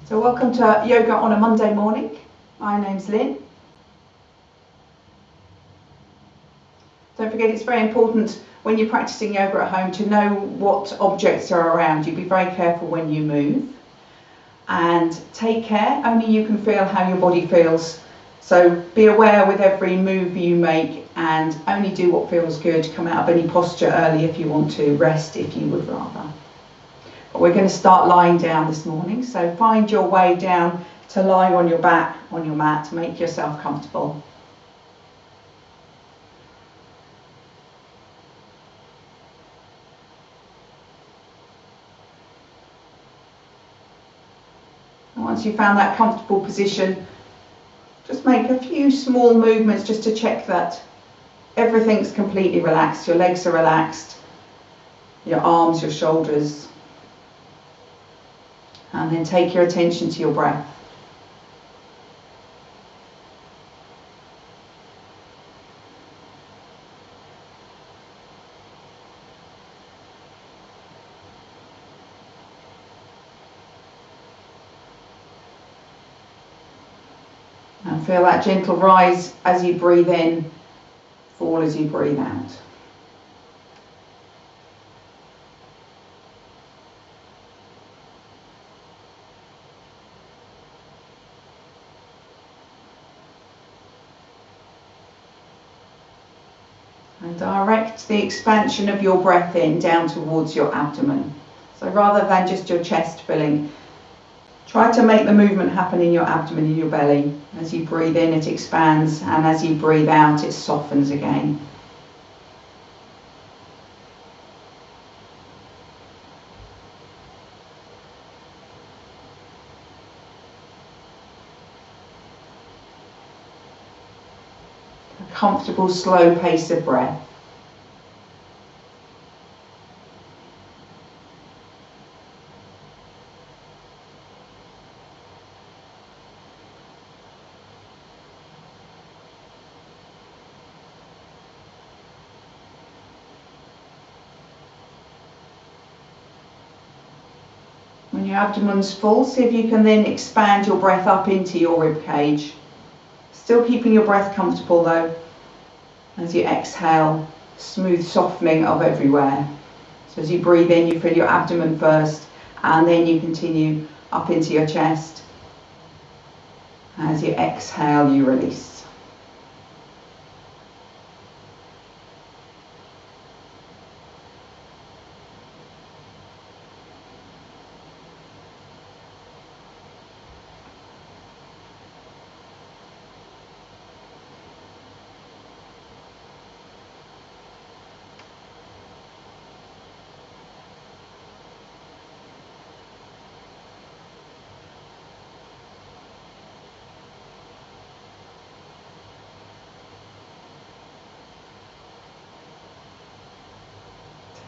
So welcome to Yoga on a Monday morning. My name's Lynn. Don't forget, it's very important when you're practicing yoga at home to know what objects are around you. Be very careful when you move. And take care, only you can feel how your body feels. So be aware with every move you make and only do what feels good. Come out of any posture early if you want to, rest if you would rather. But we're going to start lying down this morning, so find your way down to lying on your back on your mat. Make yourself comfortable. And once you've found that comfortable position, just make a few small movements just to check that everything's completely relaxed. Your legs are relaxed, your arms, your shoulders. And then take your attention to your breath. And feel that gentle rise as you breathe in, fall as you breathe out. And direct the expansion of your breath in down towards your abdomen. So rather than just your chest filling, try to make the movement happen in your abdomen, in your belly. As you breathe in, it expands, and as you breathe out, it softens again. A comfortable, slow pace of breath. When your abdomen's full, see if you can then expand your breath up into your rib cage. Still keeping your breath comfortable though. As you exhale, smooth softening of everywhere. So as you breathe in, you fill your abdomen first, and then you continue up into your chest. As you exhale, you release.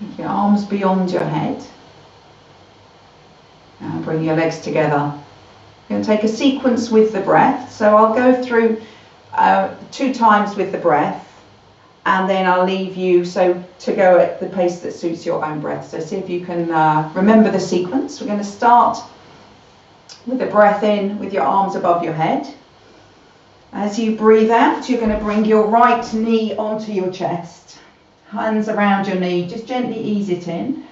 Take your arms beyond your head. And bring your legs together. You're going to take a sequence with the breath. So I'll go through 2 times with the breath, and then I'll leave you to go at the pace that suits your own breath. So see if you can remember the sequence. We're going to start with the breath in with your arms above your head. As you breathe out, you're going to bring your right knee onto your chest. Hands around your knee, just gently ease it in.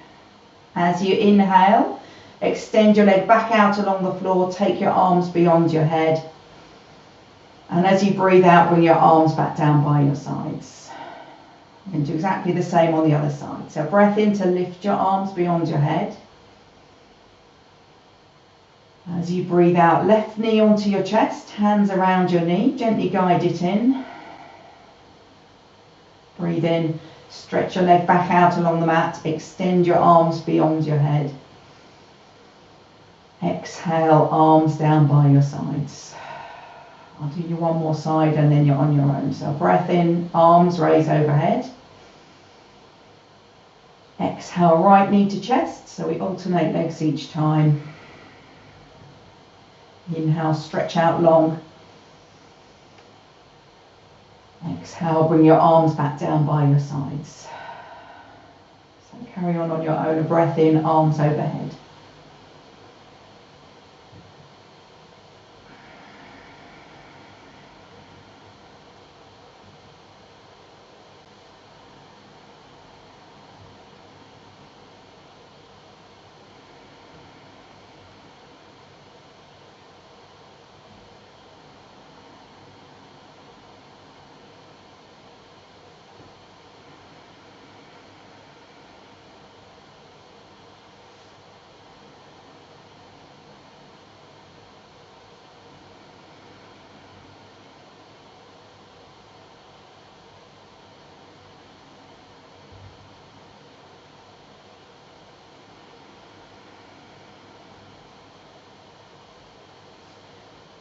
As you inhale, extend your leg back out along the floor, take your arms beyond your head. And as you breathe out, bring your arms back down by your sides. And do exactly the same on the other side. So breath in to lift your arms beyond your head. As you breathe out, left knee onto your chest, hands around your knee, gently guide it in. Breathe in, stretch your leg back out along the mat, extend your arms beyond your head. Exhale, arms down by your sides. I'll do you one more side and then you're on your own. So breath in, arms raise overhead. Exhale, right knee to chest, so we alternate legs each time. Inhale, stretch out long. Exhale, bring your arms back down by your sides. So Carry on your own, a breath in, arms overhead.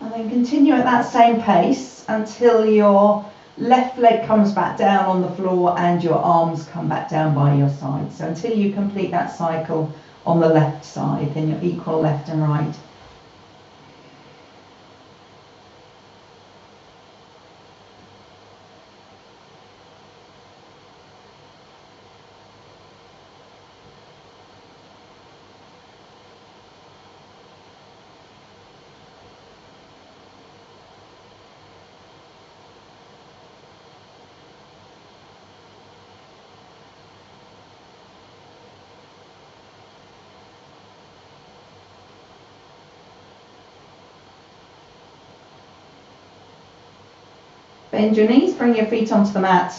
And then continue at that same pace until your left leg comes back down on the floor and your arms come back down by your side. So until you complete that cycle on the left side, then you're equal left and right. Bend your knees, bring your feet onto the mat,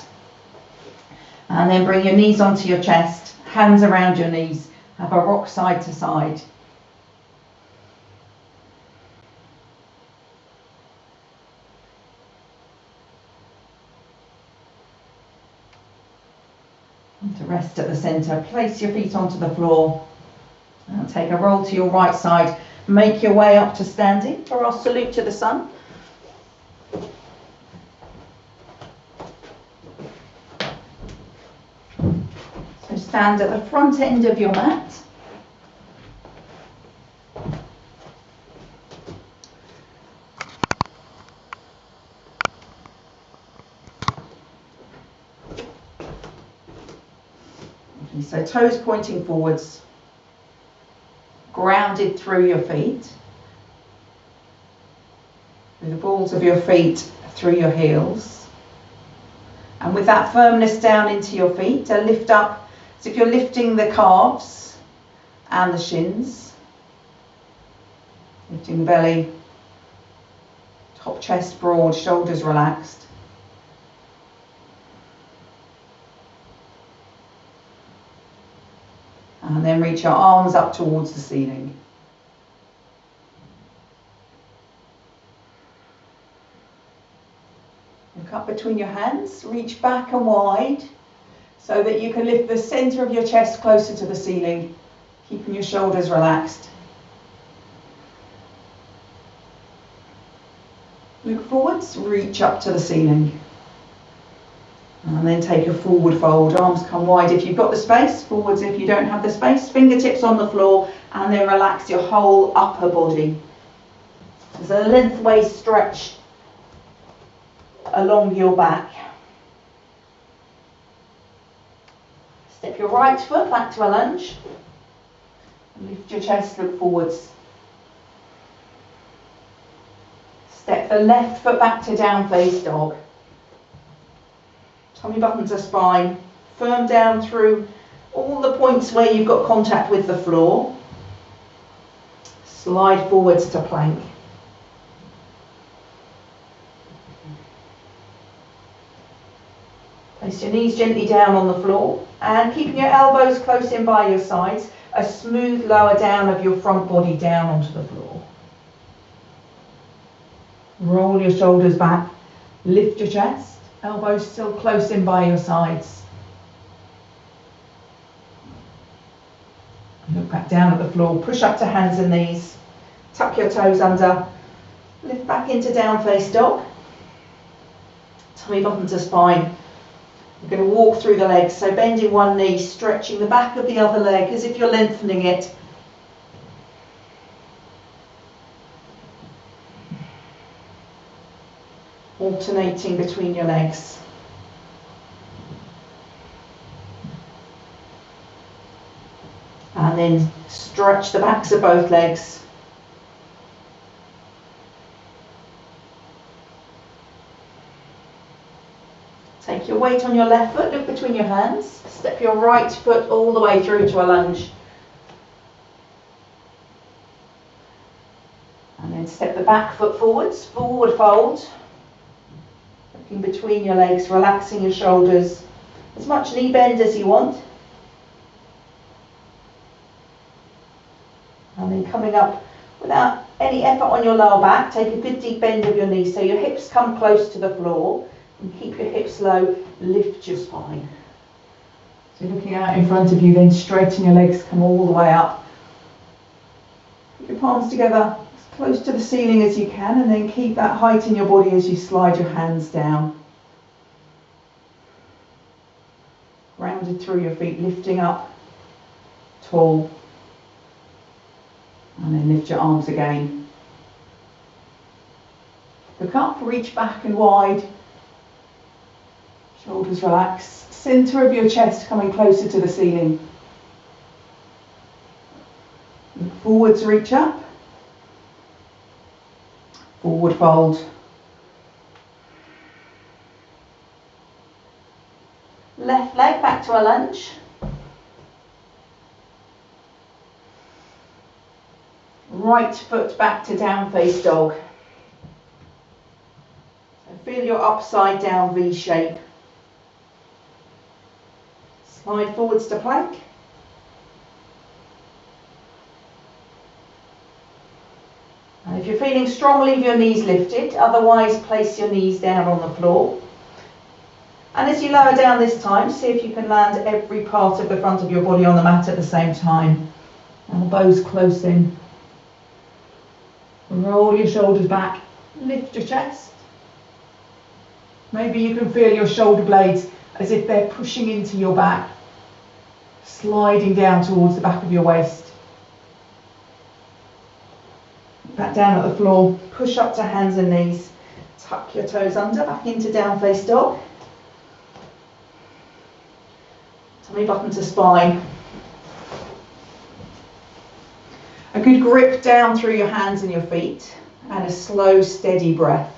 and then bring your knees onto your chest, hands around your knees, have a rock side to side. And to rest at the centre, place your feet onto the floor, and take a roll to your right side, make your way up to standing for our salute to the sun. Stand at the front end of your mat. Okay, so toes pointing forwards, grounded through your feet, with the balls of your feet through your heels. And with that firmness down into your feet, to lift up. So if you're lifting the calves and the shins, lifting the belly, top chest broad, shoulders relaxed. And then reach your arms up towards the ceiling. Look up between your hands, reach back and wide, so that you can lift the centre of your chest closer to the ceiling, keeping your shoulders relaxed. Look forwards, reach up to the ceiling. And then take a forward fold, arms come wide if you've got the space, forwards if you don't have the space, fingertips on the floor, and then relax your whole upper body. There's a lengthways stretch along your back. Step your right foot back to a lunge. Lift your chest, look forwards. Step the left foot back to down face dog. Tummy button to spine. Firm down through all the points where you've got contact with the floor. Slide forwards to plank. Place your knees gently down on the floor and keeping your elbows close in by your sides, a smooth lower down of your front body down onto the floor. Roll your shoulders back, lift your chest, elbows still close in by your sides. Look back down at the floor, push up to hands and knees, tuck your toes under, lift back into down face dog, tummy button to spine. You're going to walk through the legs, so bending one knee, stretching the back of the other leg as if you're lengthening it. Alternating between your legs. and then stretch the backs of both legs. Take your weight on your left foot, look between your hands, step your right foot all the way through to a lunge. And then step the back foot forwards, forward fold. Looking between your legs, relaxing your shoulders. As much knee bend as you want. And then coming up without any effort on your lower back, take a good deep bend of your knees so your hips come close to the floor. And keep your hips low, lift your spine. So looking out in front of you, then straighten your legs, come all the way up. Put your palms together as close to the ceiling as you can, and then keep that height in your body as you slide your hands down. Rounded through your feet, lifting up, tall. And then lift your arms again. Look up, reach back and wide. Shoulders relax. Centre of your chest coming closer to the ceiling. Look forwards, reach up. Forward fold. Left leg back to a lunge. Right foot back to down face dog. So feel your upside down V shape. Slide forwards to plank. And if you're feeling strong, leave your knees lifted. Otherwise, place your knees down on the floor. And as you lower down this time, see if you can land every part of the front of your body on the mat at the same time. Elbows close in. Roll your shoulders back. Lift your chest. Maybe you can feel your shoulder blades as if they're pushing into your back, sliding down towards the back of your waist. Back down at the floor, push up to hands and knees, tuck your toes under, back into down face dog. Tummy button to spine. A good grip down through your hands and your feet, and a slow, steady breath.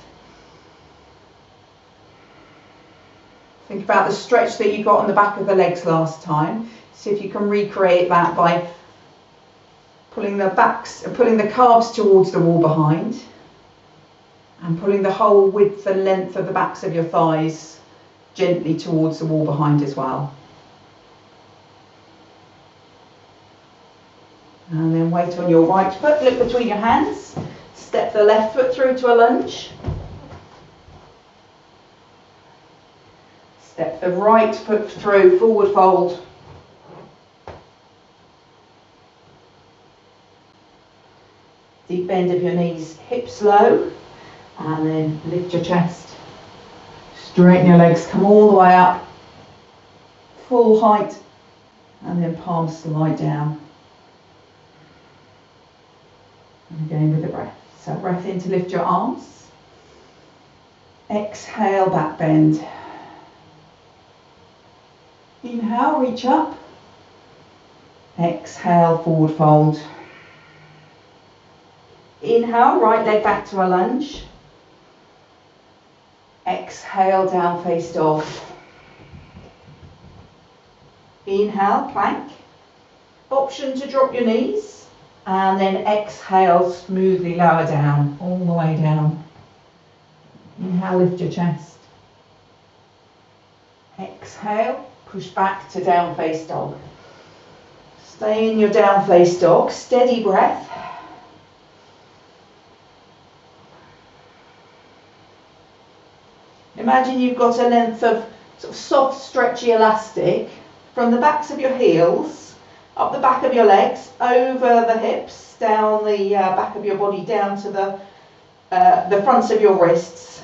Think about the stretch that you got on the back of the legs last time. See if you can recreate that by pulling the calves towards the wall behind, and pulling the whole width and length of the backs of your thighs gently towards the wall behind as well. And then weight on your right foot, look between your hands, step the left foot through to a lunge. Step the right foot through, forward fold. Deep bend of your knees, hips low, and then lift your chest. Straighten your legs, come all the way up, full height, and then palms slide down. And again with the breath. So breath in to lift your arms. Exhale, back bend. Inhale, reach up. Exhale, forward fold. Inhale, right leg back to a lunge. Exhale, down face dog. Inhale, plank. Option to drop your knees. And then exhale, smoothly lower down, all the way down. Inhale, lift your chest. Exhale, push back to down face dog. Stay in your down face dog, steady breath. Imagine you've got a length of sort of soft, stretchy elastic from the backs of your heels, up the back of your legs, over the hips, down the back of your body, down to the fronts of your wrists.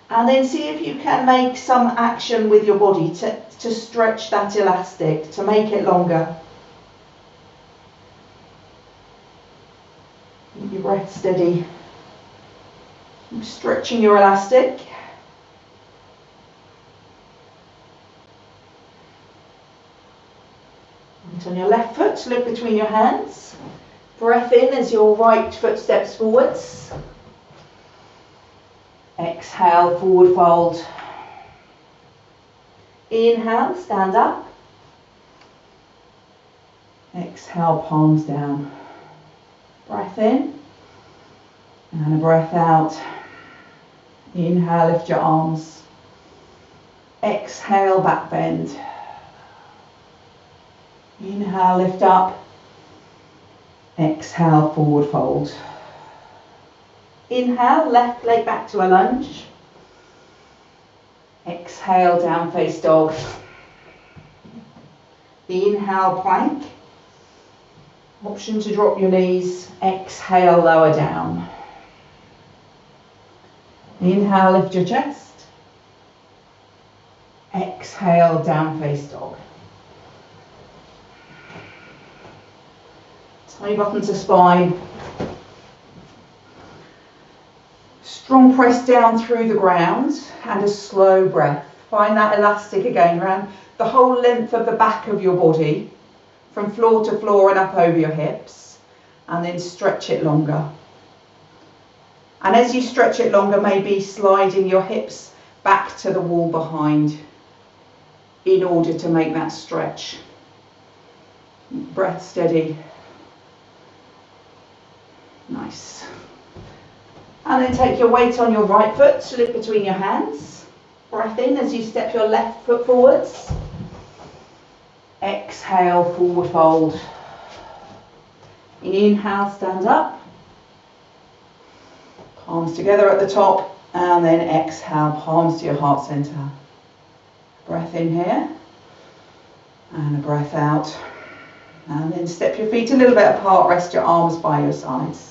And then see if you can make some action with your body to stretch that elastic, to make it longer. Keep your breath steady. Keep stretching your elastic. Weight on your left foot, look between your hands. Breath in as your right foot steps forwards. Exhale, forward fold. Inhale, stand up. Exhale, palms down. Breath in and a breath out. Inhale, lift your arms. Exhale, back bend. Inhale, lift up. Exhale, forward fold. Inhale, left leg back to a lunge. Exhale, down face dog. The inhale, plank. Option to drop your knees. Exhale, lower down. Inhale, lift your chest. Exhale, down face dog. Tummy button to spine. Strong press down through the ground and a slow breath. Find that elastic again around the whole length of the back of your body, from floor to floor and up over your hips, and then stretch it longer. And as you stretch it longer, maybe sliding your hips back to the wall behind in order to make that stretch. Breath steady. Nice. And then take your weight on your right foot, slip between your hands. Breath in as you step your left foot forwards. Exhale, forward fold. Inhale, stand up. Palms together at the top, and then exhale, palms to your heart center. Breath in here, and a breath out. And then step your feet a little bit apart, rest your arms by your sides.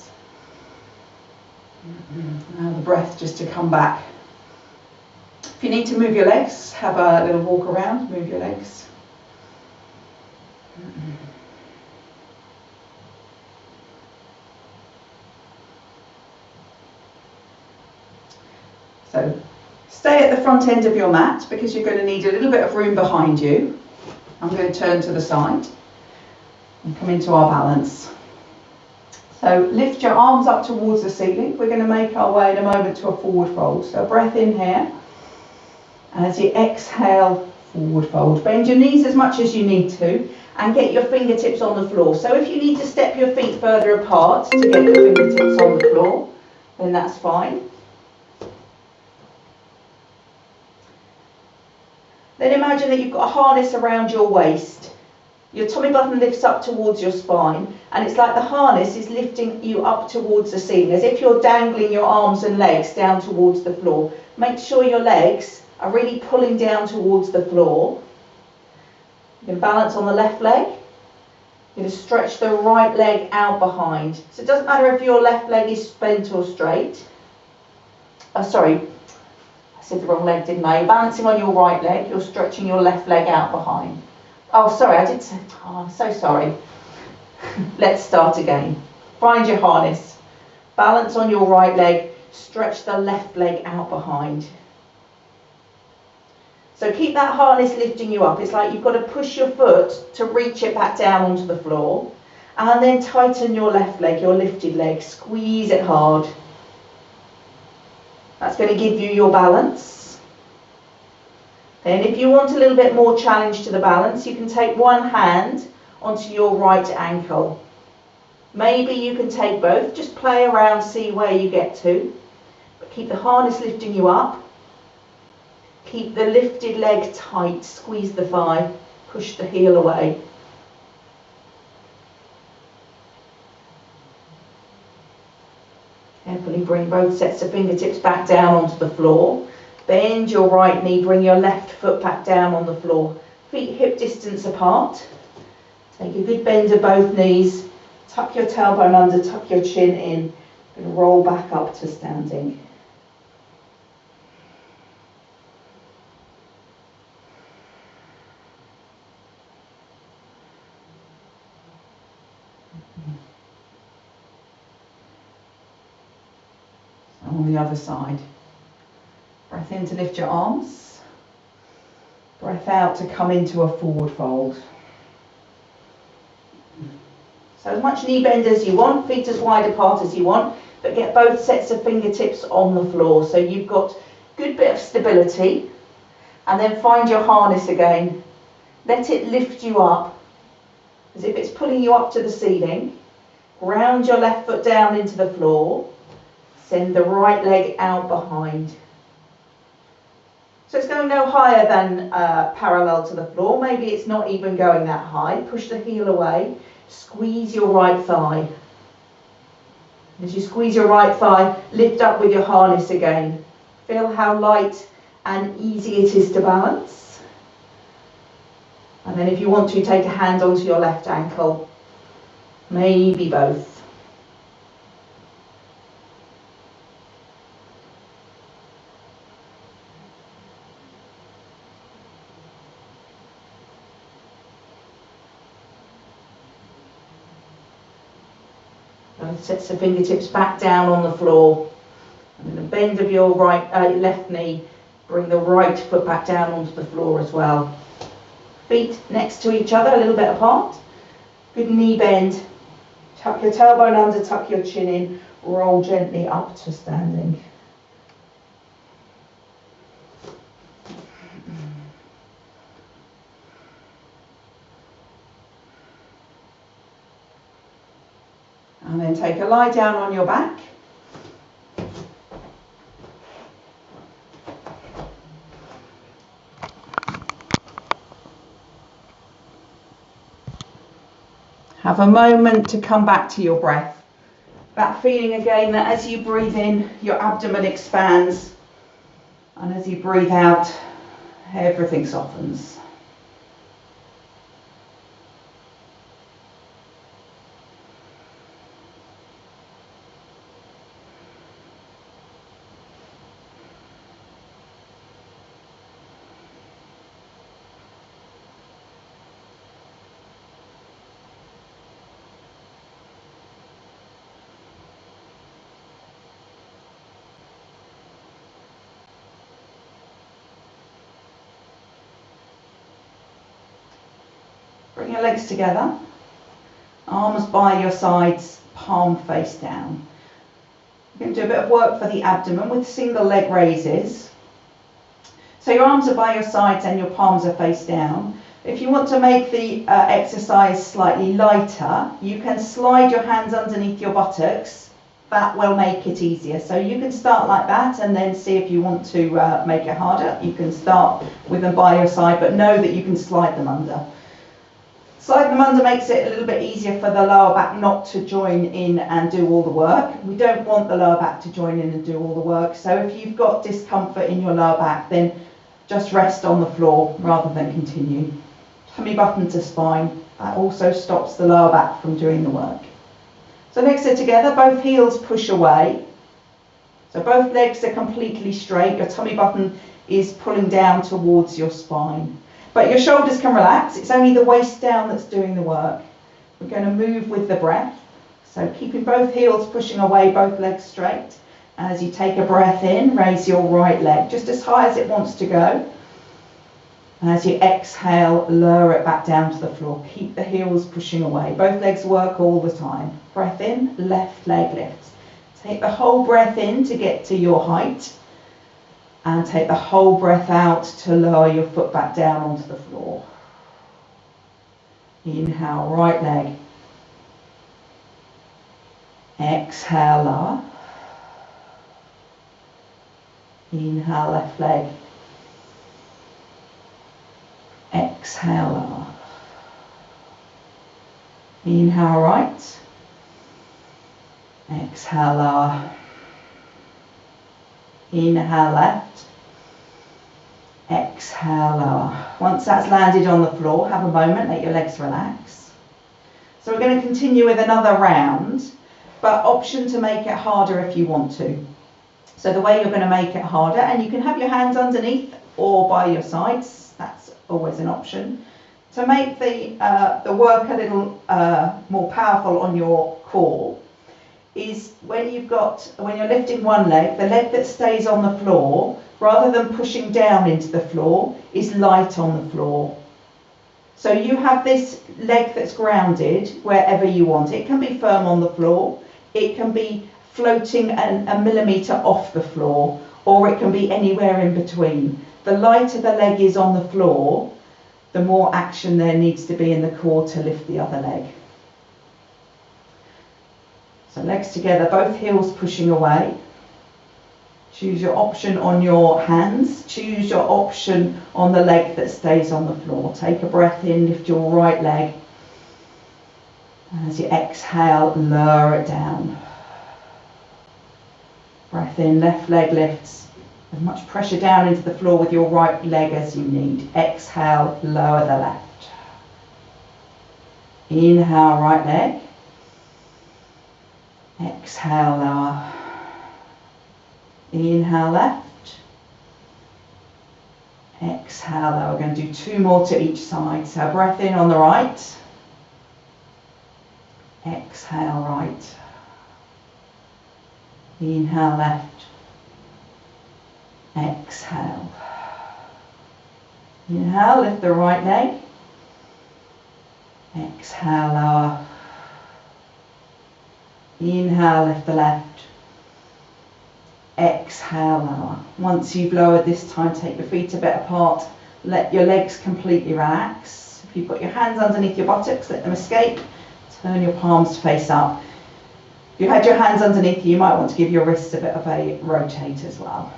Now the breath just to come back. If you need to move your legs, have a little walk around, move your legs. So stay at the front end of your mat because you're going to need a little bit of room behind you. I'm going to turn to the side and come into our balance. So lift your arms up towards the ceiling. We're going to make our way in a moment to a forward fold. So breath in here. And as you exhale, forward fold. Bend your knees as much as you need to and get your fingertips on the floor. So if you need to step your feet further apart to get your fingertips on the floor, then that's fine. Then imagine that you've got a harness around your waist. Your tummy button lifts up towards your spine, and it's like the harness is lifting you up towards the ceiling, as if you're dangling your arms and legs down towards the floor. Make sure your legs are really pulling down towards the floor. You can balance on the left leg. You're going to stretch the right leg out behind. So it doesn't matter if your left leg is bent or straight. Sorry, I said the wrong leg, didn't I? You're balancing on your right leg. You're stretching your left leg out behind. Oh, sorry, I did say, oh, I'm so sorry. Let's start again. Find your harness. Balance on your right leg. Stretch the left leg out behind. So keep that harness lifting you up. It's like you've got to push your foot to reach it back down onto the floor. And then tighten your left leg, your lifted leg. Squeeze it hard. That's going to give you your balance. Then if you want a little bit more challenge to the balance, you can take one hand onto your right ankle. Maybe you can take both. Just play around, see where you get to. But keep the harness lifting you up. Keep the lifted leg tight. Squeeze the thigh. Push the heel away. Carefully bring both sets of fingertips back down onto the floor. Bend your right knee, bring your left foot back down on the floor. Feet hip distance apart. Take a good bend of both knees. Tuck your tailbone under, tuck your chin in. And roll back up to standing. On the other side. Breath in to lift your arms. Breath out to come into a forward fold. So as much knee bend as you want, feet as wide apart as you want, but get both sets of fingertips on the floor. So you've got a good bit of stability, and then find your harness again. Let it lift you up as if it's pulling you up to the ceiling. Ground your left foot down into the floor. Send the right leg out behind. So it's going no higher than parallel to the floor. Maybe it's not even going that high. Push the heel away. Squeeze your right thigh. As you squeeze your right thigh, lift up with your harness again. Feel how light and easy it is to balance. And then if you want to, take a hand onto your left ankle. Maybe both. Both sets of fingertips back down on the floor. And then the bend of your left knee, bring the right foot back down onto the floor as well. Feet next to each other, a little bit apart. Good knee bend. Tuck your tailbone under, tuck your chin in, roll gently up to standing. And then take a lie down on your back. Have a moment to come back to your breath. That feeling again that as you breathe in, your abdomen expands, and as you breathe out, everything softens. Bring your legs together, arms by your sides, palm face down. You're going to do a bit of work for the abdomen with single leg raises. So your arms are by your sides and your palms are face down. If you want to make the exercise slightly lighter, you can slide your hands underneath your buttocks. That will make it easier. So you can start like that and then see if you want to make it harder. You can start with them by your side, but know that you can slide them under. Sliding them under makes it a little bit easier for the lower back not to join in and do all the work. We don't want the lower back to join in and do all the work. So if you've got discomfort in your lower back, then just rest on the floor rather than continue. Tummy button to spine. That also stops the lower back from doing the work. So legs are together, both heels push away. So both legs are completely straight. Your tummy button is pulling down towards your spine. But your shoulders can relax. It's only the waist down that's doing the work. We're going to move with the breath. So keeping both heels pushing away, both legs straight. As you take a breath in, raise your right leg just as high as it wants to go. As you exhale, lower it back down to the floor. Keep the heels pushing away. Both legs work all the time. Breath in, left leg lifts. Take the whole breath in to get to your height. And take the whole breath out to lower your foot back down onto the floor. Inhale, right leg. Exhale, lower. Inhale, left leg. Exhale, lower. Inhale, right. Exhale, lower. Inhale, left. Exhale, lower. Once that's landed on the floor, have a moment, let your legs relax. So we're going to continue with another round, but option to make it harder if you want to. So the way you're going to make it harder, and you can have your hands underneath or by your sides, that's always an option. To make the work a little more powerful on your core, is when you're lifting one leg, the leg that stays on the floor, rather than pushing down into the floor, is light on the floor. So you have this leg that's grounded wherever you want. It can be firm on the floor, it can be floating a millimetre off the floor, or it can be anywhere in between. The lighter the leg is on the floor, the more action there needs to be in the core to lift the other leg. So legs together, both heels pushing away. Choose your option on your hands. Choose your option on the leg that stays on the floor. Take a breath in, lift your right leg. And as you exhale, lower it down. Breath in, left leg lifts. As much pressure down into the floor with your right leg as you need. Exhale, lower the left. Inhale, right leg. Exhale, lower. Inhale, left. Exhale, lower. We're going to do 2 more to each side. So breath in on the right. Exhale, right. Inhale, left. Exhale. Inhale, lift the right leg. Exhale, lower. Inhale, lift the left. Exhale, lower. Once you've lowered this time, take your feet a bit apart. Let your legs completely relax. If you've got your hands underneath your buttocks, let them escape. Turn your palms face up. If you had your hands underneath you might want to give your wrists a bit of a rotate as well.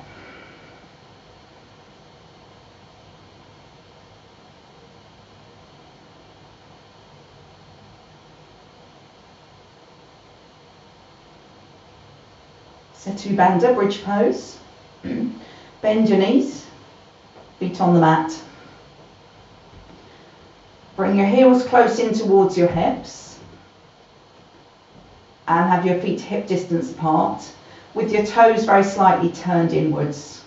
Setu Bandha, bridge pose. Bend your knees, feet on the mat. Bring your heels close in towards your hips and have your feet hip distance apart with your toes very slightly turned inwards.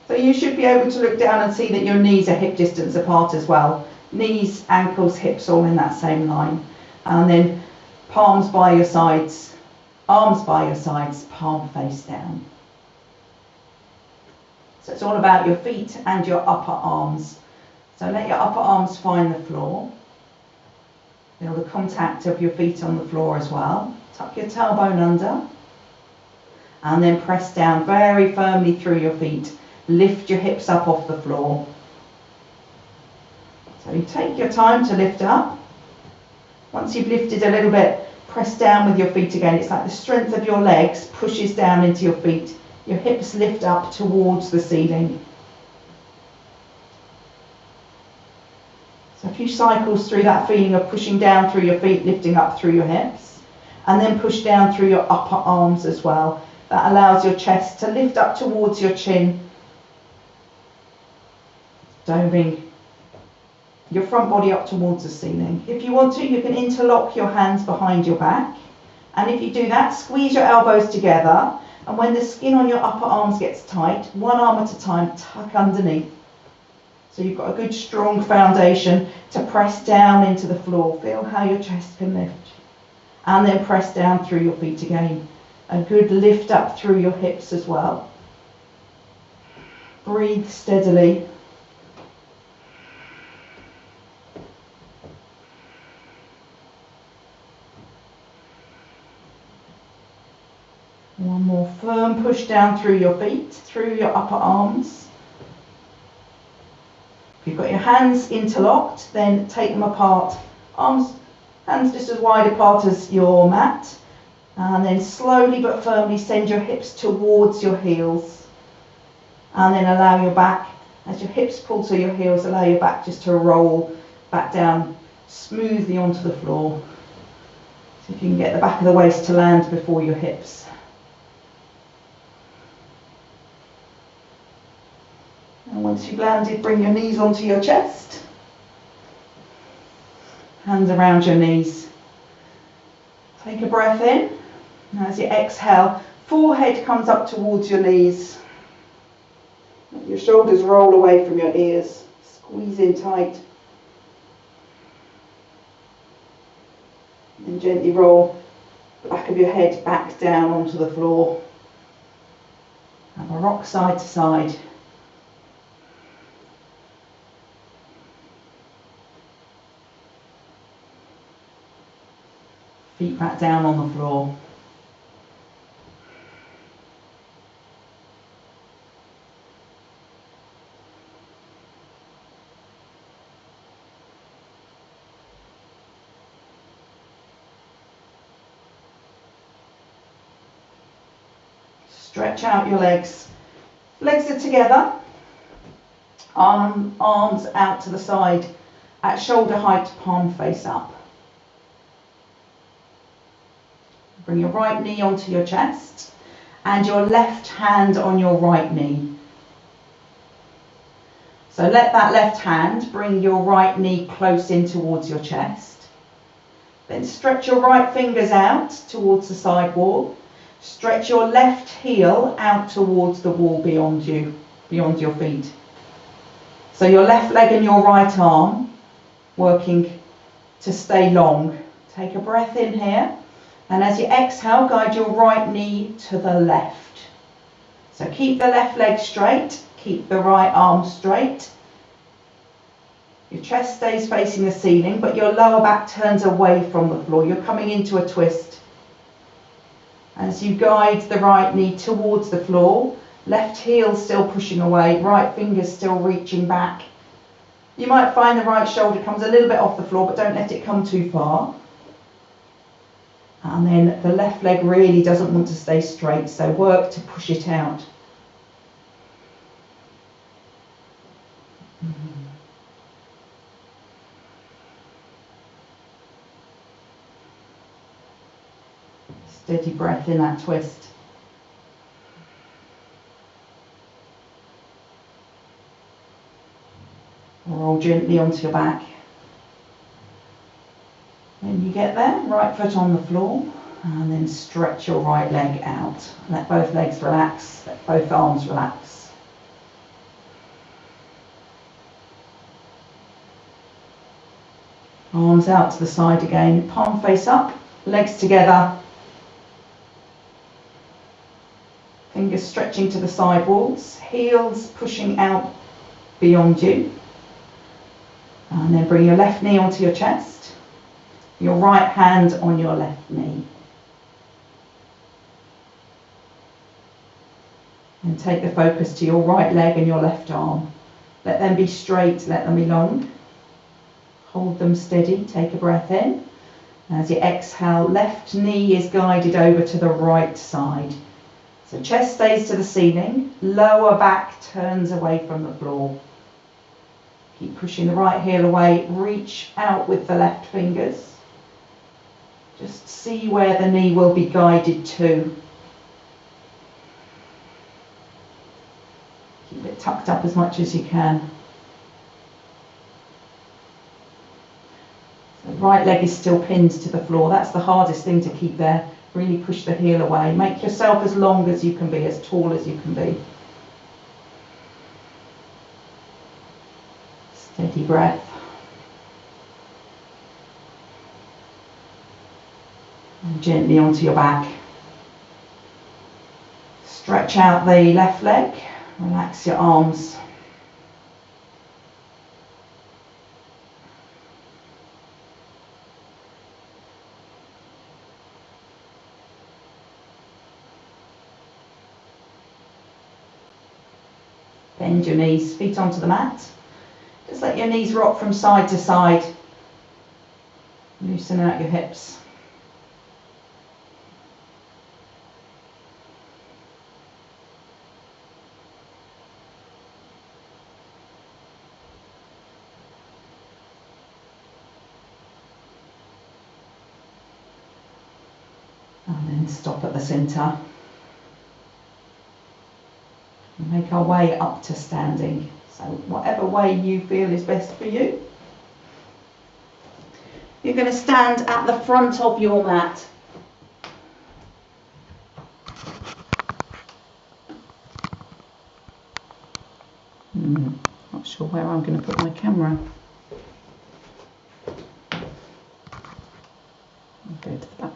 So you should be able to look down and see that your knees are hip distance apart as well. Knees, ankles, hips all in that same line. And then palms by your sides. Arms by your sides, palm face down. So it's all about your feet and your upper arms. So let your upper arms find the floor. Feel the contact of your feet on the floor as well. Tuck your tailbone under. And then press down very firmly through your feet. Lift your hips up off the floor. So you take your time to lift up. Once you've lifted a little bit, press down with your feet again. It's like the strength of your legs pushes down into your feet. Your hips lift up towards the ceiling. So a few cycles through that feeling of pushing down through your feet, lifting up through your hips, and then push down through your upper arms as well. That allows your chest to lift up towards your chin, doming your front body up towards the ceiling. If you want to, you can interlock your hands behind your back. And if you do that, squeeze your elbows together. And when the skin on your upper arms gets tight, one arm at a time, tuck underneath. So you've got a good strong foundation to press down into the floor. Feel how your chest can lift. And then press down through your feet again. A good lift up through your hips as well. Breathe steadily. One more firm push down through your feet, through your upper arms. If you've got your hands interlocked, then take them apart. Hands just as wide apart as your mat. And then slowly but firmly send your hips towards your heels. And then allow your back, as your hips pull to your heels, allow your back just to roll back down smoothly onto the floor. So if you can get the back of the waist to land before your hips. And once you've landed, bring your knees onto your chest. Hands around your knees. Take a breath in. And as you exhale, forehead comes up towards your knees. Let your shoulders roll away from your ears. Squeeze in tight. And gently roll the back of your head back down onto the floor. Have a rock side to side. Feet back down on the floor. Stretch out your legs. Legs are together. Arms out to the side at shoulder height, palm face up. Bring your right knee onto your chest and your left hand on your right knee. So let that left hand bring your right knee close in towards your chest. Then stretch your right fingers out towards the side wall. Stretch your left heel out towards the wall beyond you, beyond your feet. So your left leg and your right arm working to stay long. Take a breath in here, and as you exhale, guide your right knee to the left. So keep the left leg straight, keep the right arm straight. Your chest stays facing the ceiling, but your lower back turns away from the floor. You're coming into a twist. As you guide the right knee towards the floor, left heel still pushing away, right fingers still reaching back. You might find the right shoulder comes a little bit off the floor, but don't let it come too far. And then the left leg really doesn't want to stay straight, so work to push it out. Steady breath in that twist. Roll gently onto your back. When you get there, right foot on the floor, and then stretch your right leg out. Let both legs relax, let both arms relax. Arms out to the side again, palm face up, legs together. Fingers stretching to the side walls, heels pushing out beyond you. And then bring your left knee onto your chest, your right hand on your left knee. And take the focus to your right leg and your left arm. Let them be straight, let them be long. Hold them steady, take a breath in. As you exhale, left knee is guided over to the right side. So chest stays to the ceiling, lower back turns away from the floor. Keep pushing the right heel away, reach out with the left fingers. Just see where the knee will be guided to. Keep it tucked up as much as you can. The right leg is still pinned to the floor. That's the hardest thing to keep there. Really push the heel away. Make yourself as long as you can be, as tall as you can be. Steady breath. And gently onto your back. Stretch out the left leg. Relax your arms. Bend your knees, feet onto the mat. Just let your knees rock from side to side. Loosen out your hips. And then stop at the centre. Make our way up to standing. So whatever way you feel is best for you. You're going to stand at the front of your mat. Not sure where I'm going to put my camera. I'll go to the back.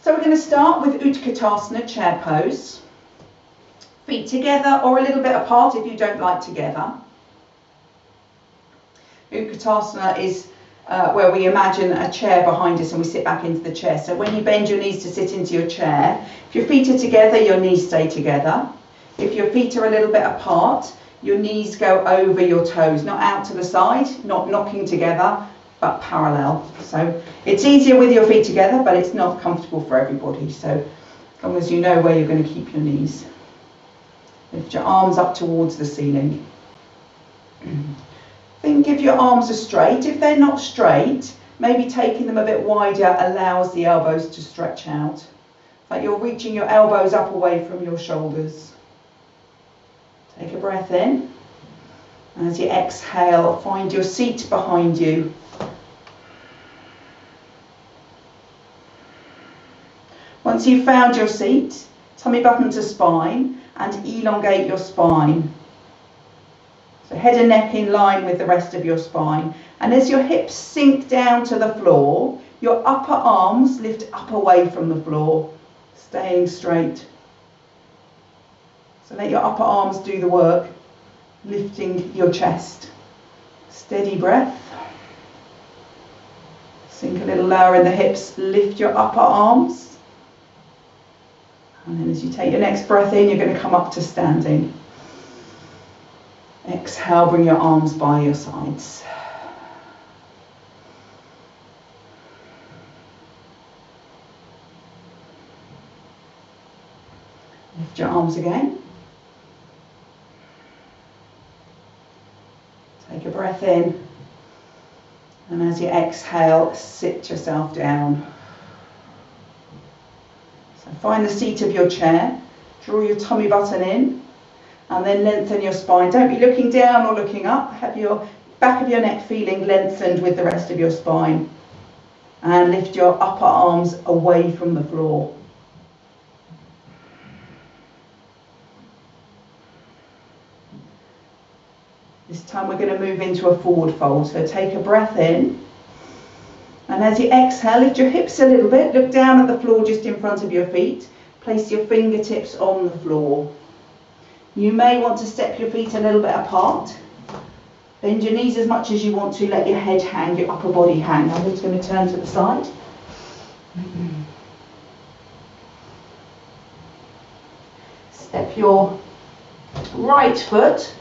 So we're going to start with Utkatasana, chair pose. Feet together or a little bit apart if you don't like together. Utkatasana is where we imagine a chair behind us and we sit back into the chair. So when you bend your knees to sit into your chair, if your feet are together, your knees stay together. If your feet are a little bit apart, your knees go over your toes, not out to the side, not knocking together, but parallel. So it's easier with your feet together, but it's not comfortable for everybody. So as long as you know where you're going to keep your knees. Lift your arms up towards the ceiling. Think if your arms are straight. If they're not straight, maybe taking them a bit wider allows the elbows to stretch out. Like you're reaching your elbows up away from your shoulders. Take a breath in. And as you exhale, find your seat behind you. Once you've found your seat, tummy button to spine and elongate your spine. So head and neck in line with the rest of your spine. And as your hips sink down to the floor, your upper arms lift up away from the floor, staying straight. So let your upper arms do the work, lifting your chest. Steady breath. Sink a little lower in the hips, lift your upper arms. And then as you take your next breath in, you're going to come up to standing. Exhale, bring your arms by your sides. Lift your arms again. Take a breath in. And as you exhale, sit yourself down. So find the seat of your chair. Draw your tummy button in. And then lengthen your spine. Don't be looking down or looking up. Have your back of your neck feeling lengthened with the rest of your spine. And lift your upper arms away from the floor. This time we're going to move into a forward fold. So take a breath in. And as you exhale, lift your hips a little bit. Look down at the floor just in front of your feet. Place your fingertips on the floor. You may want to step your feet a little bit apart. Bend your knees as much as you want to. Let your head hang, your upper body hang. I'm just going to turn to the side. Step your right foot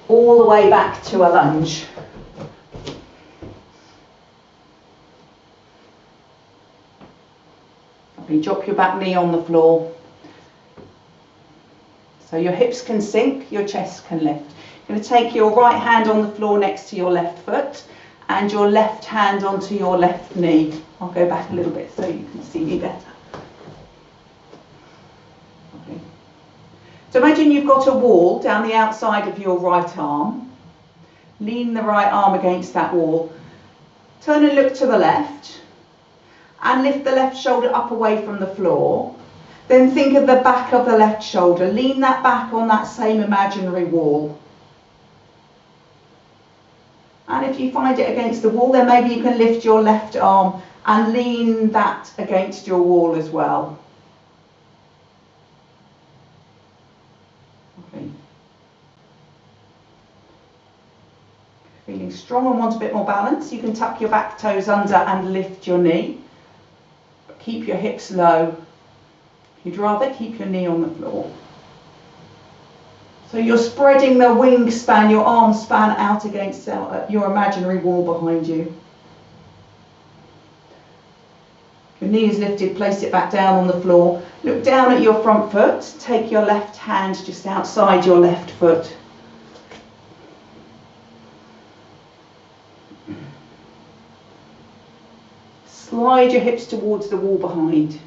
all the way back to a lunge. You drop your back knee on the floor. So your hips can sink, your chest can lift. You're going to take your right hand on the floor next to your left foot and your left hand onto your left knee. I'll go back a little bit so you can see me better. Okay. So imagine you've got a wall down the outside of your right arm. Lean the right arm against that wall. Turn and look to the left and lift the left shoulder up away from the floor. Then think of the back of the left shoulder. Lean that back on that same imaginary wall. And if you find it against the wall, then maybe you can lift your left arm and lean that against your wall as well. Okay. Feeling strong and want a bit more balance, you can tuck your back toes under and lift your knee. But keep your hips low. You'd rather keep your knee on the floor. So you're spreading the wingspan, your arm span out against your imaginary wall behind you. Your knee is lifted, place it back down on the floor. Look down at your front foot. Take your left hand just outside your left foot. Slide your hips towards the wall behind.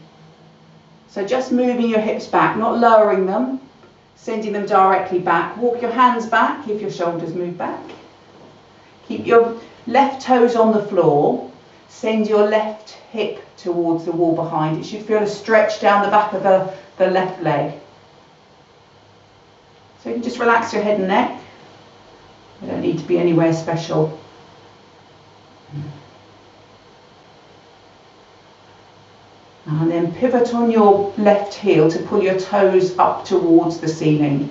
So just moving your hips back, not lowering them, sending them directly back. Walk your hands back if your shoulders move back. Keep your left toes on the floor. Send your left hip towards the wall behind. It should feel a stretch down the back of the left leg. So you can just relax your head and neck. You don't need to be anywhere special. And then pivot on your left heel to pull your toes up towards the ceiling.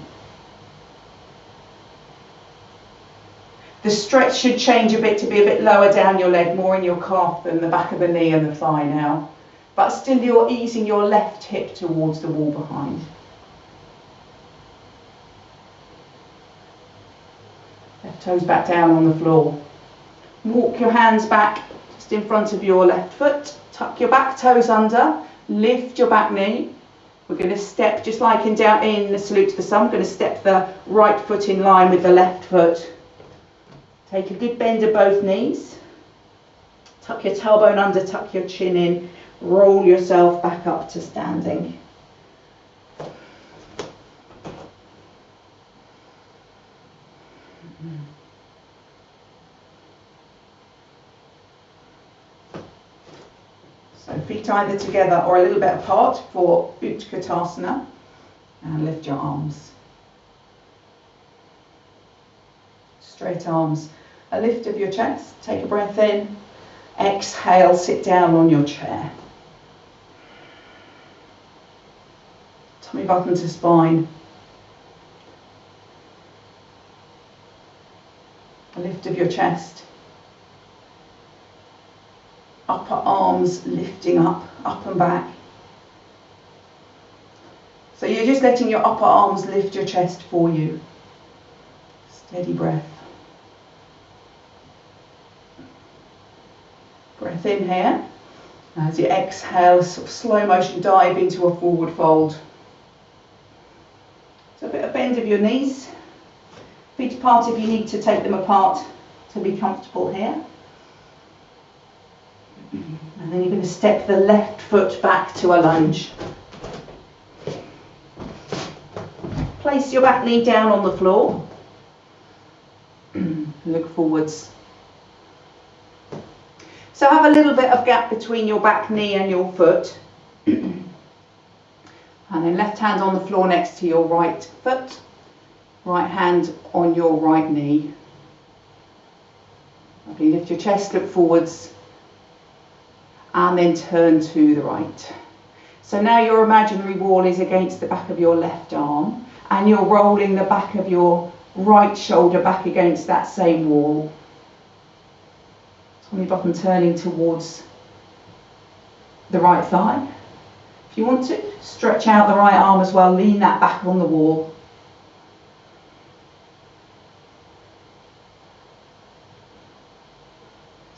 The stretch should change a bit to be a bit lower down your leg, more in your calf than the back of the knee and the thigh now. But still you're easing your left hip towards the wall behind. Left toes back down on the floor. Walk your hands back just in front of your left foot. Tuck your back toes under. Lift your back knee. We're going to step just like in the salute to the sun. We're going to step the right foot in line with the left foot. Take a good bend of both knees. Tuck your tailbone under, tuck your chin in. Roll yourself back up to standing. So feet either together or a little bit apart for Utkatasana, and lift your arms. Straight arms. A lift of your chest. Take a breath in. Exhale, sit down on your chair. Tummy button to spine. A lift of your chest. Upper arms lifting up and back. So you're just letting your upper arms lift your chest for you. Steady breath. Breath in here. As you exhale, sort of slow motion dive into a forward fold. So a bit of bend of your knees. Feet apart if you need to take them apart to be comfortable here. And then you're going to step the left foot back to a lunge. Place your back knee down on the floor. Look forwards. So have a little bit of gap between your back knee and your foot. And then left hand on the floor next to your right foot. Right hand on your right knee. Lovely. Lift your chest, look forwards. And then turn to the right. So now your imaginary wall is against the back of your left arm. And you're rolling the back of your right shoulder back against that same wall. Tummy button turning towards the right thigh. If you want to, stretch out the right arm as well, lean that back on the wall.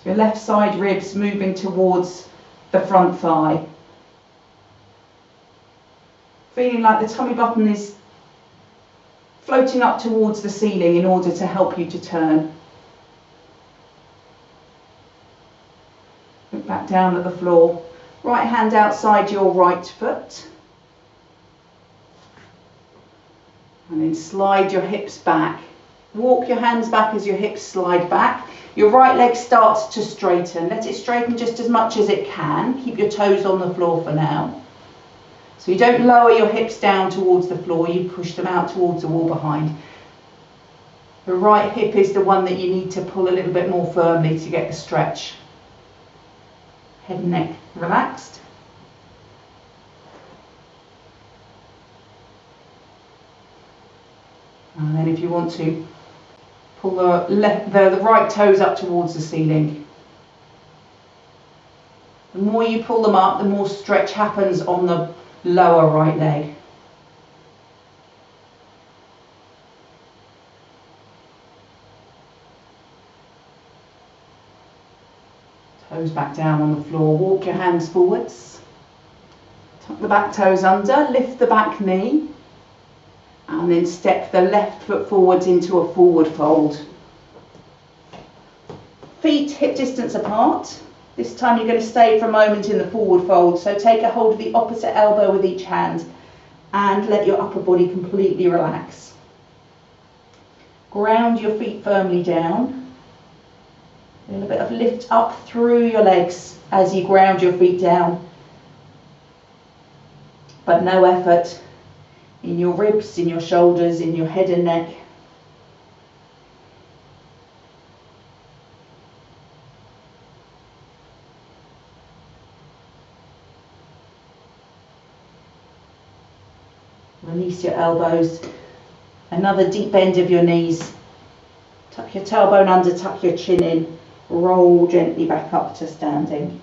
So your left side ribs moving towards the front thigh. Feeling like the tummy button is floating up towards the ceiling in order to help you to turn. Look back down at the floor. Right hand outside your right foot. And then slide your hips back. Walk your hands back as your hips slide back. Your right leg starts to straighten. Let it straighten just as much as it can. Keep your toes on the floor for now. So you don't lower your hips down towards the floor, you push them out towards the wall behind. The right hip is the one that you need to pull a little bit more firmly to get the stretch. Head and neck relaxed. And then if you want to, pull the right toes up towards the ceiling. The more you pull them up, the more stretch happens on the lower right leg. Toes back down on the floor. Walk your hands forwards. Tuck the back toes under. Lift the back knee. And then step the left foot forwards into a forward fold. Feet hip distance apart. This time you're going to stay for a moment in the forward fold. So take a hold of the opposite elbow with each hand and let your upper body completely relax. Ground your feet firmly down. A little bit of lift up through your legs as you ground your feet down. But no effort in your ribs, in your shoulders, in your head and neck. Release your elbows. Another deep bend of your knees. Tuck your tailbone under, tuck your chin in, roll gently back up to standing.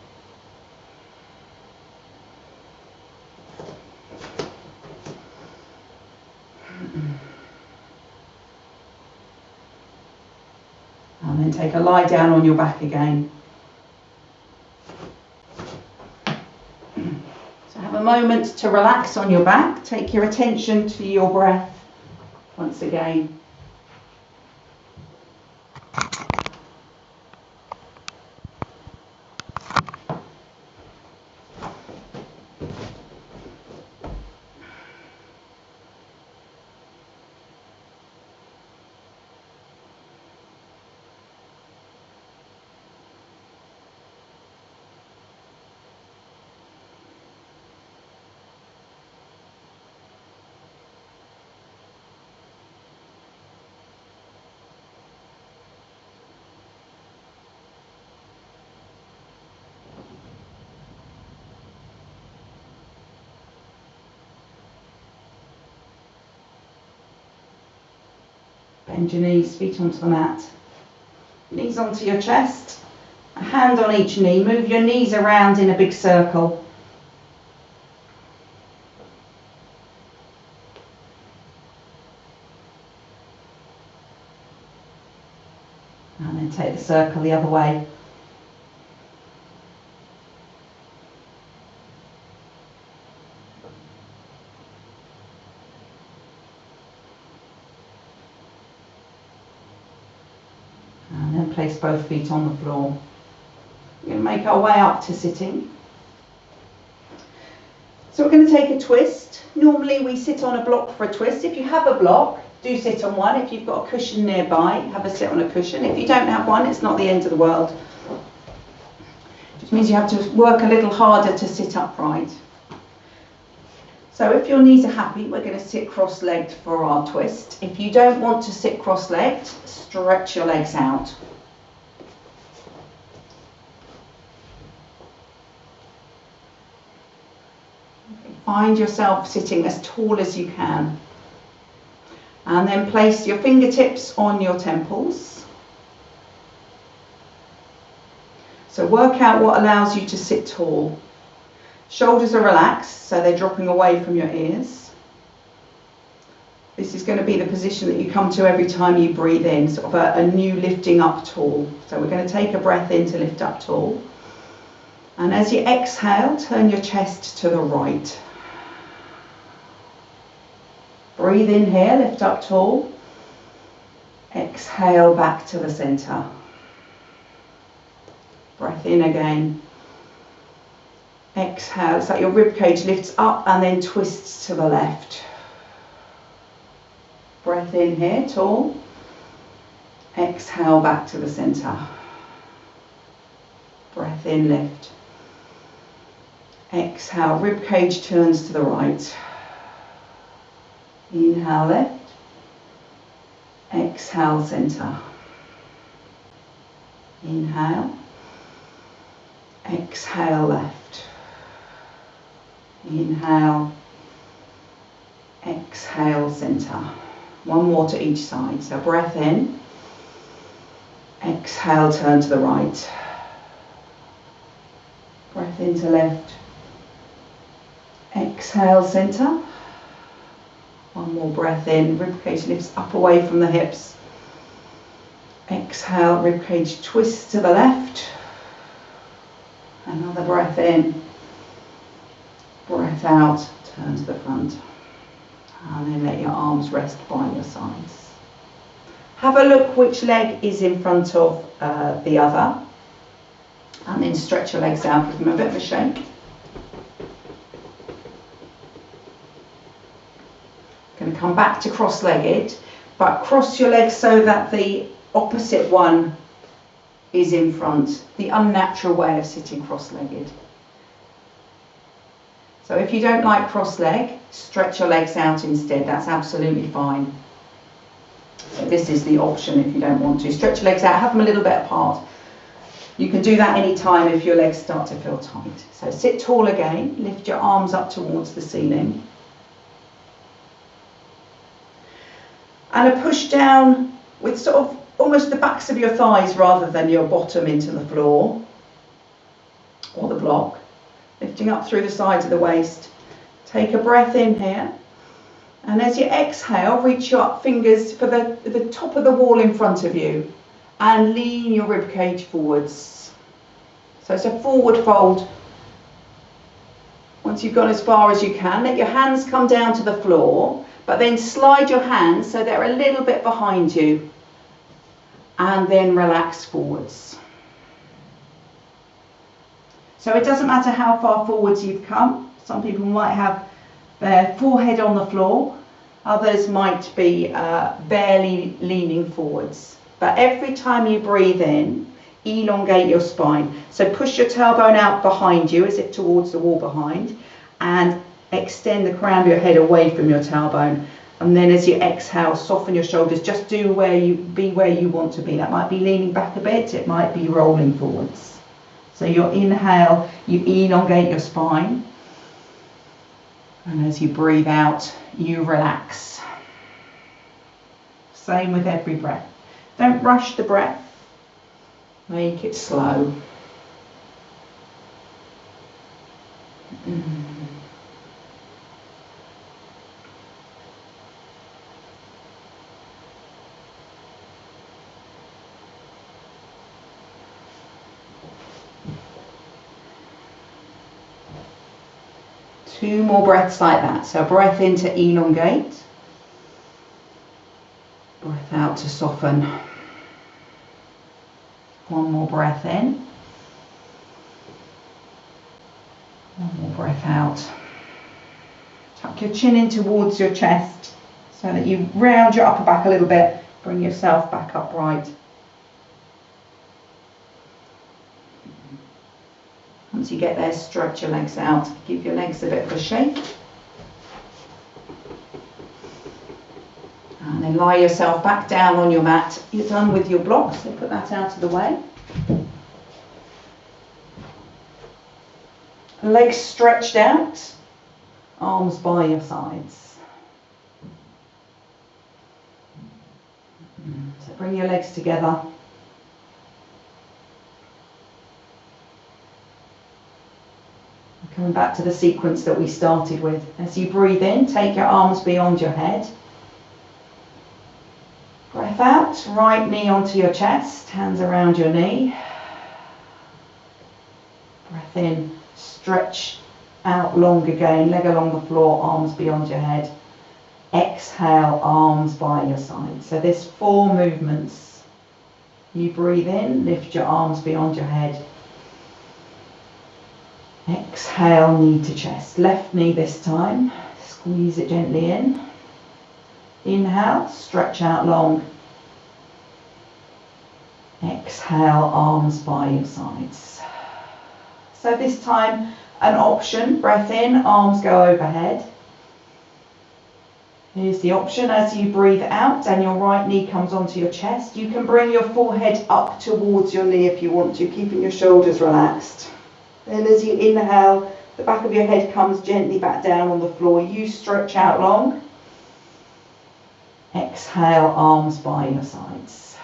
And then take a lie down on your back again. So have a moment to relax on your back. Take your attention to your breath once again. Bend your knees, feet onto the mat. Knees onto your chest, a hand on each knee. Move your knees around in a big circle. And then take the circle the other way. Place both feet on the floor. We're going to make our way up to sitting. So we're going to take a twist. Normally we sit on a block for a twist. If you have a block, do sit on one. If you've got a cushion nearby, have a sit on a cushion. If you don't have one, it's not the end of the world. It just means you have to work a little harder to sit upright. So if your knees are happy, we're going to sit cross-legged for our twist. If you don't want to sit cross-legged, stretch your legs out. Find yourself sitting as tall as you can. And then place your fingertips on your temples. So work out what allows you to sit tall. Shoulders are relaxed, so they're dropping away from your ears. This is going to be the position that you come to every time you breathe in, sort of a new lifting up tall. So we're going to take a breath in to lift up tall. And as you exhale, turn your chest to the right. Breathe in here, lift up tall. Exhale back to the center. Breath in again. Exhale, it's like your rib cage lifts up and then twists to the left. Breath in here, tall. Exhale back to the center. Breath in, lift. Exhale, rib cage turns to the right. Inhale, left. Exhale, center. Inhale. Exhale, left. Inhale. Exhale, center. One more to each side. So breath in. Exhale, turn to the right. Breath into left. Exhale, center. One more breath in. Ribcage lifts up away from the hips. Exhale, ribcage twists to the left. Another breath in. Breath out, turn to the front. And then let your arms rest by your sides. Have a look which leg is in front of the other. And then stretch your legs out, give them a bit of a shake. Going to come back to cross-legged, but cross your legs so that the opposite one is in front. The unnatural way of sitting cross-legged. So if you don't like cross-leg, stretch your legs out instead. That's absolutely fine. So this is the option if you don't want to. Stretch your legs out, have them a little bit apart. You can do that any time if your legs start to feel tight. So sit tall again, lift your arms up towards the ceiling. And a push down with sort of almost the backs of your thighs rather than your bottom into the floor or the block. Lifting up through the sides of the waist. Take a breath in here. And as you exhale, reach your fingers for the top of the wall in front of you and lean your ribcage forwards. So it's a forward fold. Once you've gone as far as you can, let your hands come down to the floor, but then slide your hands so they're a little bit behind you. And then relax forwards. So it doesn't matter how far forwards you've come. Some people might have their forehead on the floor. Others might be barely leaning forwards. But every time you breathe in, elongate your spine. So push your tailbone out behind you as if towards the wall behind and extend the crown of your head away from your tailbone. And then as you exhale, soften your shoulders. Just be where you want to be. That might be leaning back a bit. It might be rolling forwards. So your inhale, you elongate your spine. And as you breathe out, you relax. Same with every breath. Don't rush the breath. Make it slow. Two more breaths like that. So breath in to elongate. Breath out to soften. One more breath in. One more breath out. Tuck your chin in towards your chest so that you round your upper back a little bit. Bring yourself back upright. Once you get there, stretch your legs out. Give your legs a bit of a shake. And then lie yourself back down on your mat. You're done with your blocks, so put that out of the way. Legs stretched out, arms by your sides. So bring your legs together. Coming back to the sequence that we started with. As you breathe in, take your arms beyond your head. Breath out, right knee onto your chest, hands around your knee. Breath in, stretch out long again, leg along the floor, arms beyond your head. Exhale, arms by your side. So there's 4 movements. You breathe in, lift your arms beyond your head. Exhale, knee to chest. Left knee this time. Squeeze it gently in. Inhale, stretch out long. Exhale, arms by your sides. So this time, an option. Breath in, arms go overhead. Here's the option. As you breathe out and your right knee comes onto your chest, you can bring your forehead up towards your knee if you want to, keeping your shoulders relaxed. Then as you inhale, the back of your head comes gently back down on the floor. You stretch out long. Exhale, arms by your sides.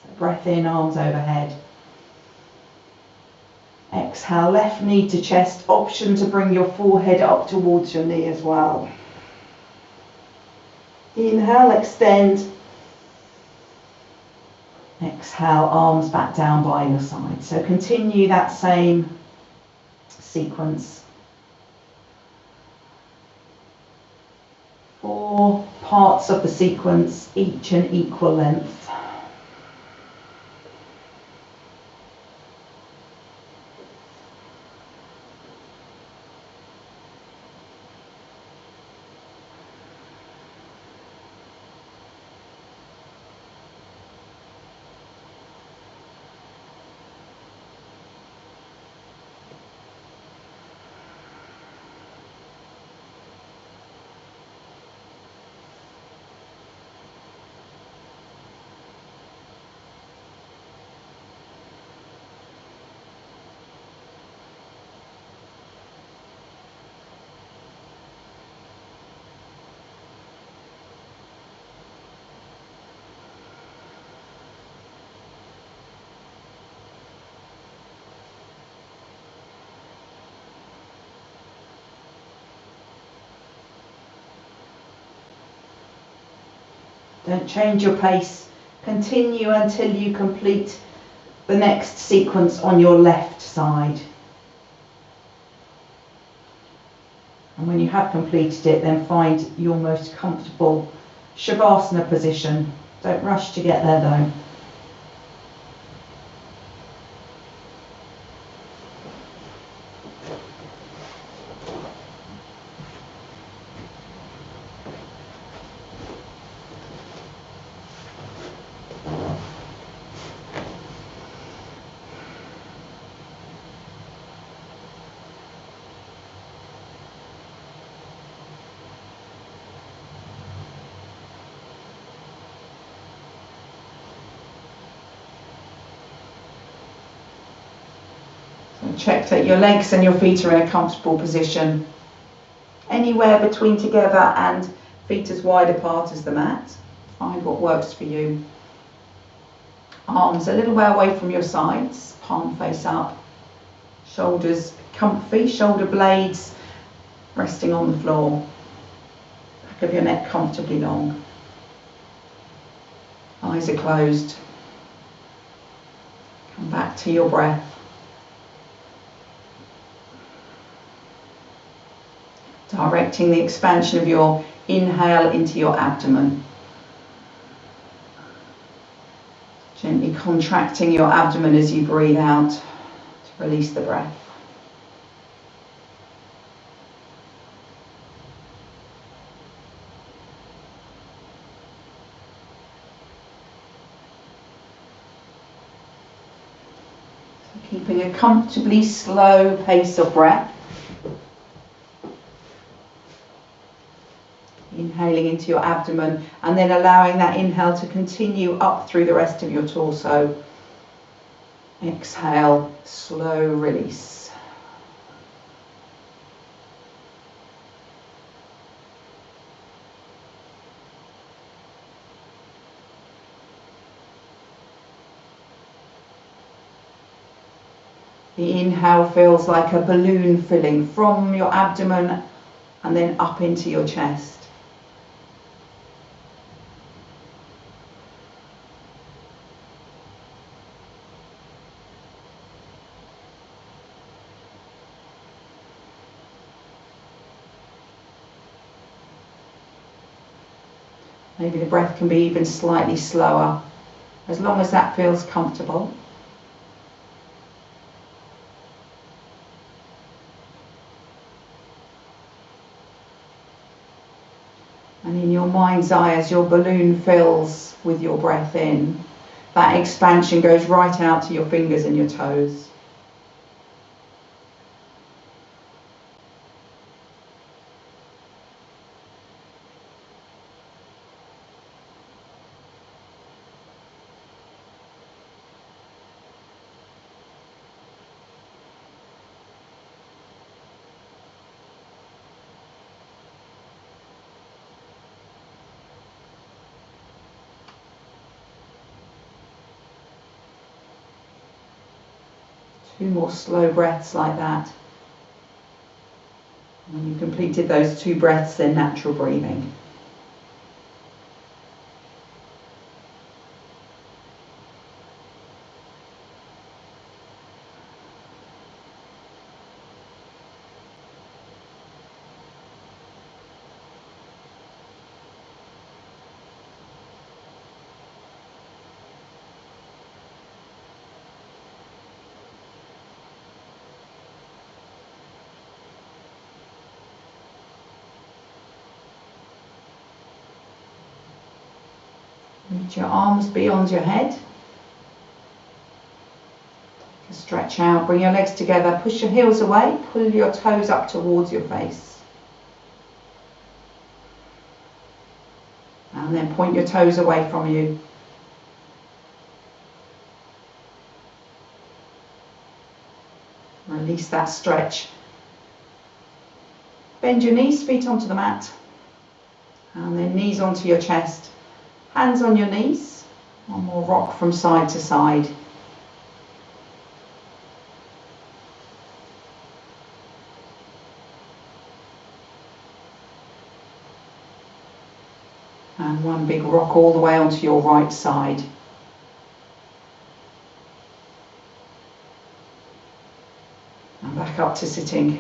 So breath in, arms overhead. Exhale, left knee to chest. Option to bring your forehead up towards your knee as well. Inhale, extend. Exhale, arms back down by your side. So continue that same sequence. 4 parts of the sequence, each an equal length. Don't change your pace. Continue until you complete the next sequence on your left side. And when you have completed it, then find your most comfortable Shavasana position. Don't rush to get there though. Check that your legs and your feet are in a comfortable position. Anywhere between together and feet as wide apart as the mat. Find what works for you. Arms a little way away from your sides, palm face up. Shoulders comfy, shoulder blades resting on the floor. Back of your neck comfortably long. Eyes are closed. Come back to your breath. Directing the expansion of your inhale into your abdomen. Gently contracting your abdomen as you breathe out to release the breath. So keeping a comfortably slow pace of breath. Inhaling into your abdomen and then allowing that inhale to continue up through the rest of your torso. Exhale, slow release. The inhale feels like a balloon filling from your abdomen and then up into your chest. Maybe the breath can be even slightly slower, as long as that feels comfortable. And in your mind's eye, as your balloon fills with your breath in, that expansion goes right out to your fingers and your toes. Two more slow breaths like that. When you've completed those 2 breaths, then natural breathing. Reach your arms beyond your head. Stretch out, bring your legs together, push your heels away, pull your toes up towards your face. And then point your toes away from you. Release that stretch. Bend your knees, feet onto the mat. And then knees onto your chest. Hands on your knees. One more rock from side to side. And one big rock all the way onto your right side. And back up to sitting.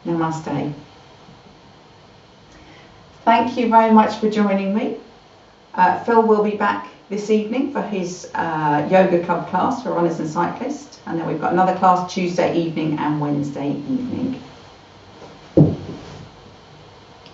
Namaste. Thank you very much for joining me. Phil will be back this evening for his yoga club class for runners and cyclists, and then we've got another class Tuesday evening and Wednesday evening.